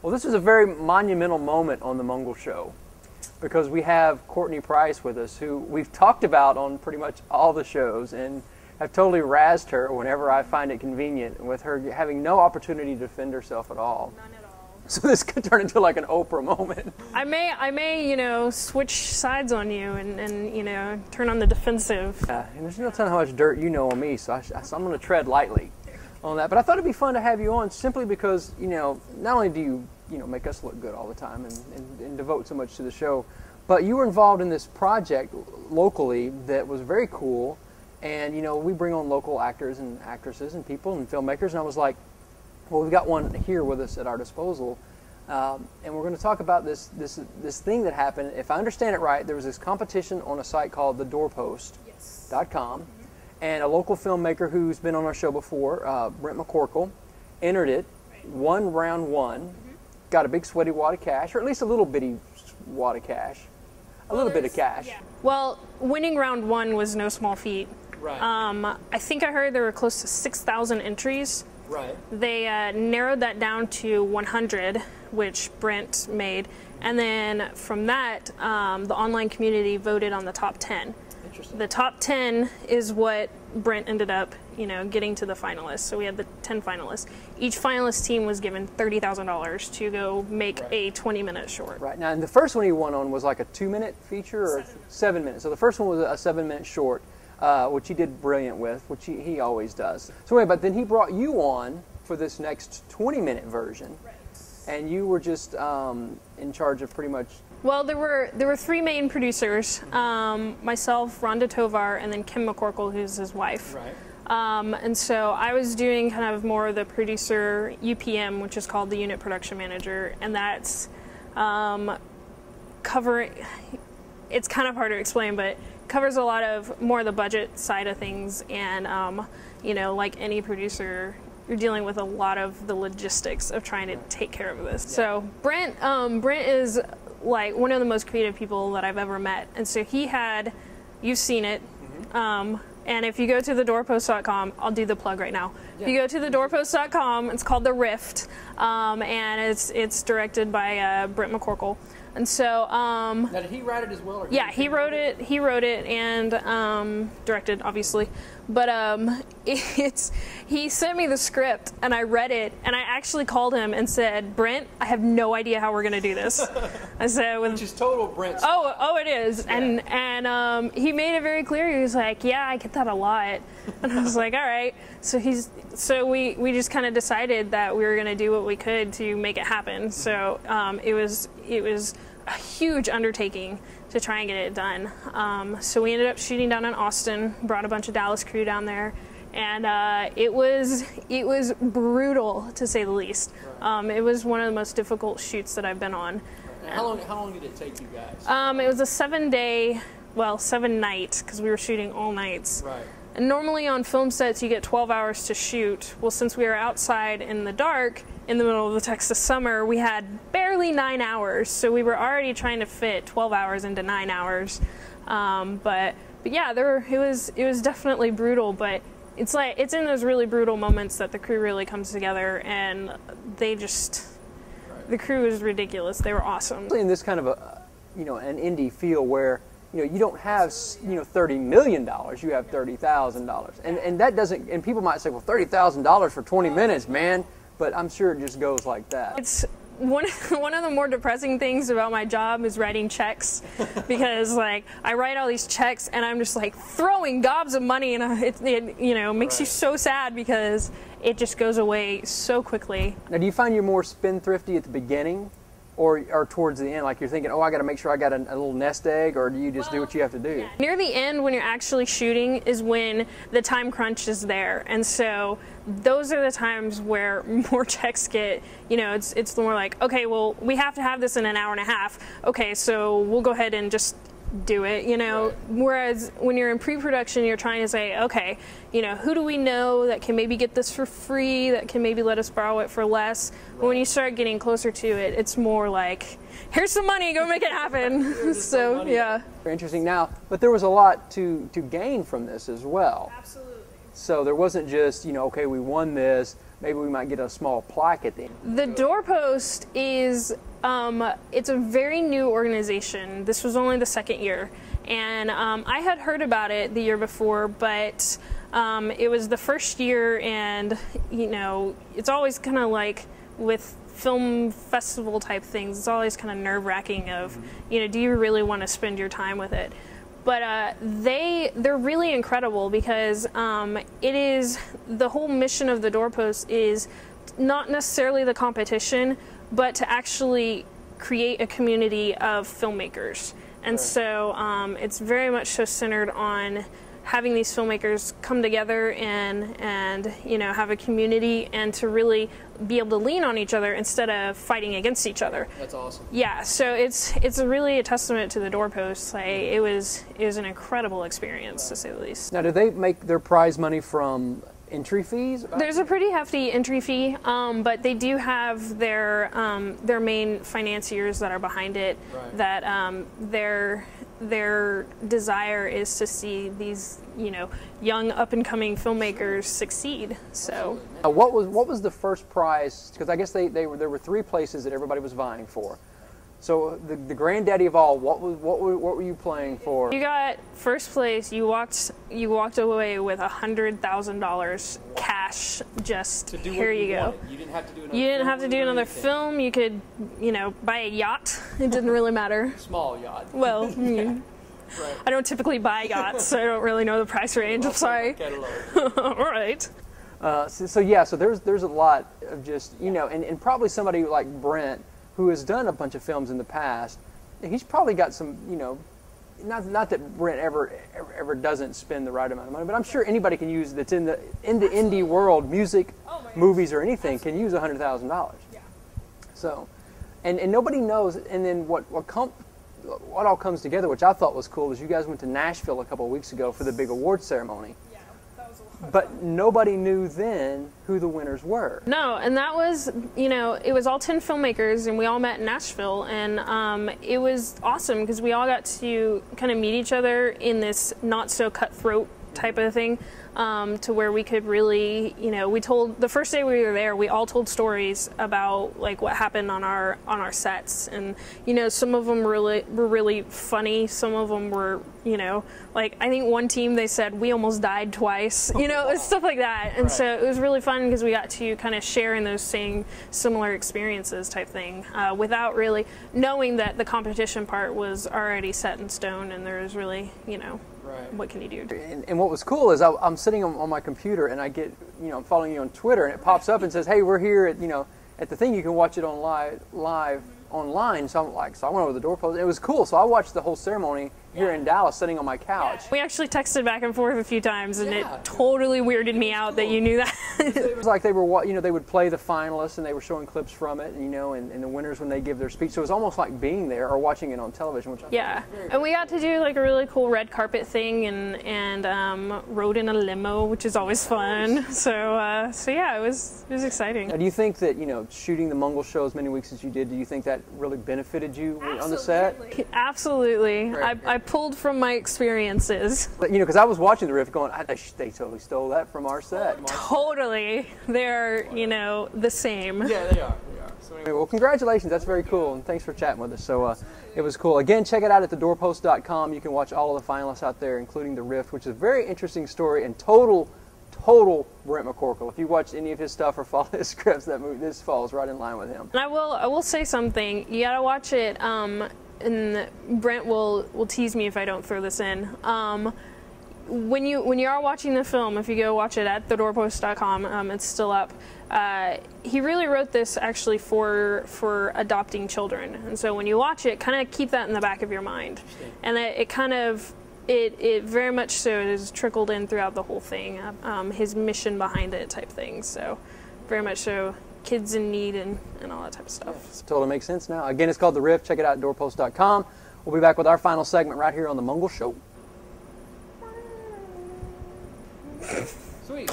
Well, this is a very monumental moment on the MungleShow because we have Courtney Price with us, who we've talked about on pretty much all the shows, and I've totally razzed her whenever I find it convenient, with her having no opportunity to defend herself at all. None at all. So this could turn into like an Oprah moment. I may, you know, switch sides on you and you know, turn on the defensive. Yeah, and there's no telling how much dirt you know on me, so I'm going to tread lightly on that. But I thought it'd be fun to have you on simply because, you know, not only do you make us look good all the time and devote so much to the show, but you were involved in this project locally that was very cool. And, you know, we bring on local actors and actresses and people and filmmakers, and I was like, well, we've got one here with us at our disposal, and we're going to talk about this thing that happened. If I understand it right, there was this competition on a site called thedoorpost.com, and a local filmmaker who's been on our show before, Brent McCorkle, entered it, won round one, got a big sweaty wad of cash, or at least a little bitty wad of cash, a little bit of cash. Yeah. Well, winning round one was no small feat. Right. I think I heard there were close to 6,000 entries. Right. They narrowed that down to 100, which Brent made, and then from that, the online community voted on the top 10. Interesting. The top 10 is what Brent ended up, you know, getting to the finalists. So we had the 10 finalists. Each finalist team was given $30,000 to go make a 20-minute short. Right. Now, and the first one he won on was like a 2-minute feature or 7 minutes. So the first one was a 7-minute short, which he did brilliant with, which he always does. So anyway, but then he brought you on for this next 20-minute version, and you were just in charge of pretty much. Well, there were three main producers, myself, Rhonda Tovar, and then Kim McCorkle, who's his wife. Right. And so I was doing kind of more of the producer UPM, which is called the unit production manager, and that's covering. It's kind of hard to explain, but covers a lot of more of the budget side of things, and you know, like any producer, you're dealing with a lot of the logistics of trying to take care of this. Yeah. So Brent is like one of the most creative people that I've ever met, and so he had, you've seen it, and if you go to thedoorpost.com, I'll do the plug right now. Yeah. If you go to thedoorpost.com, it's called The Rift, and it's directed by Brent McCorkle. And so, now did he write it as well? Or yeah, he wrote it. He wrote it and directed, obviously. But he sent me the script, and I read it, and I actually called him and said, "Brent, I have no idea how we're gonna do this." I said, which is total Brent. Oh, it is. Yeah. And he made it very clear. He was like, "Yeah, I get that a lot," and I was like, "All right." So we just kind of decided that we were gonna do what we could to make it happen. So it was a huge undertaking to try and get it done. So we ended up shooting down in Austin, brought a bunch of Dallas crew down there, and it was brutal, to say the least. Right. It was one of the most difficult shoots that I've been on. How long did it take you guys? It was a 7-day, well, 7 night, because we were shooting all nights. Right. And normally on film sets you get 12 hours to shoot. Well, since we were outside in the dark in the middle of the Texas summer, we had barely 9 hours. So we were already trying to fit 12 hours into 9 hours. But yeah, it was definitely brutal. But it's in those really brutal moments that the crew really comes together, and the crew is ridiculous. They were awesome. In this kind of an indie feel where you don't have $30 million, you have $30,000, and that doesn't. And people might say, well, $30,000 for 20 minutes, man. But I'm sure it just goes like that. It's one of the more depressing things about my job is writing checks, because like I write all these checks and I'm just like throwing gobs of money, and it makes you so sad because it just goes away so quickly. Now, do you find you're more spendthrifty at the beginning, or towards the end, like you're thinking, oh, I got to make sure I got a little nest egg, or do you just do what you have to do? Yeah. Near the end, when you're actually shooting, is when the time crunch is there, and so those are the times where more checks get, it's more like, okay, well, we have to have this in an hour and a half. Okay, so we'll go ahead and just do it, Right. Whereas when you're in pre-production, you're trying to say, okay, who do we know that can maybe get this for free, that can maybe let us borrow it for less. Right. But when you start getting closer to it, it's more like, here's some money, go make it happen. So yeah. Very interesting. Now, but there was a lot to gain from this as well. Absolutely. So there wasn't just, okay, we won this, maybe we might get a small plaque at the end. The Doorpost is, it's a very new organization. This was only the second year. And I had heard about it the year before, but it was the first year, and, you know, it's always kind of like with film festival type things, it's always kind of nerve-wracking of, you know, do you really want to spend your time with it? But they're really incredible because it is, the whole mission of the Doorpost is not necessarily the competition, but to actually create a community of filmmakers. And so it's very much so centered on having these filmmakers come together and you know, have a community and to really be able to lean on each other instead of fighting against each other. That's awesome. Yeah, so it's really a testament to the Doorpost. Like, it was an incredible experience, to say the least. Now, do they make their prize money from entry fees? There's a pretty hefty entry fee, but they do have their main financiers that are behind it. Right. That their desire is to see these, you know, young up and coming filmmakers succeed. So, what was the first prize? Because I guess there were 3 places that everybody was vying for. So the granddaddy of all, what were you playing for? You got first place. You walked away with $100,000 cash. Just here you go. You didn't have to do another. You didn't have to do another film. You could, you know, buy a yacht. It didn't really matter. Small yacht. Well, Right. I don't typically buy yachts, so I don't really know the price range. I'm sorry. All right. So yeah, so there's a lot of just, you know, and probably somebody like Brent, who has done a bunch of films in the past, he's probably got some, you know, not that Brent ever doesn't spend the right amount of money, but I'm sure anybody can use that's in the indie world, music, movies, or anything can use $100,000. Yeah. So, and nobody knows. And then what all comes together, which I thought was cool, is you guys went to Nashville a couple of weeks ago for the big award ceremony. But nobody knew then who the winners were. No, and that was, you know, it was all 10 filmmakers, and we all met in Nashville, and it was awesome because we all got to kind of meet each other in this not so cutthroat type of thing, to where we could really, you know, we told, the first day we were there, we all told stories about like what happened on our sets, and you know, some of them were really funny, some of them were, you know, like I think one team, they said we almost died twice, you know, stuff like that. And so it was really fun because we got to kind of share in those same similar experiences type thing, without really knowing that the competition part was already set in stone, and there was really, you know, what can you do? And what was cool is I'm sitting on my computer, and I get, you know, I'm following you on Twitter, and it pops up and says, hey, we're here at, you know, at the thing. You can watch it on live online. So I'm like, so I went over the Doorpost. It was cool. So I watched the whole ceremony here in Dallas, sitting on my couch. We actually texted back and forth a few times, and it totally weirded me out that you knew that. It was like they were, you know, they would play the finalists, and they were showing clips from it, you know, and the winners when they give their speech. So it was almost like being there or watching it on television. Which and we got to do like a really cool red carpet thing, and rode in a limo, which is always fun. So yeah, it was exciting. Now, do you think that, you know, shooting the MungleShow as many weeks as you did, do you think that really benefited you on the set? Absolutely. I pulled from my experiences. But, you know, because I was watching the riff going, they totally stole that from our set. Totally. They're, you know, the same. Yeah, they are. So anyway, well, congratulations. That's very cool, and thanks for chatting with us. So it was cool. Again, check it out at thedoorpost.com. You can watch all of the finalists out there, including the riff, which is a very interesting story and total Brent McCorkle. If you watch any of his stuff or follow his scripts, this falls right in line with him. And I will say something. You gotta watch it. And Brent will tease me if I don't throw this in. When you are watching the film, if you go watch it at thedoorpost.com, it's still up. He really wrote this actually for adopting children, and so when you watch it, kind of keep that in the back of your mind, and it very much so is trickled in throughout the whole thing. His mission behind it, type thing. So very much so. Kids in need and all that type of stuff. Yeah, totally makes sense now. Again, it's called The Riff. Check it out at doorpost.com. We'll be back with our final segment right here on The MungleShow. Sweet.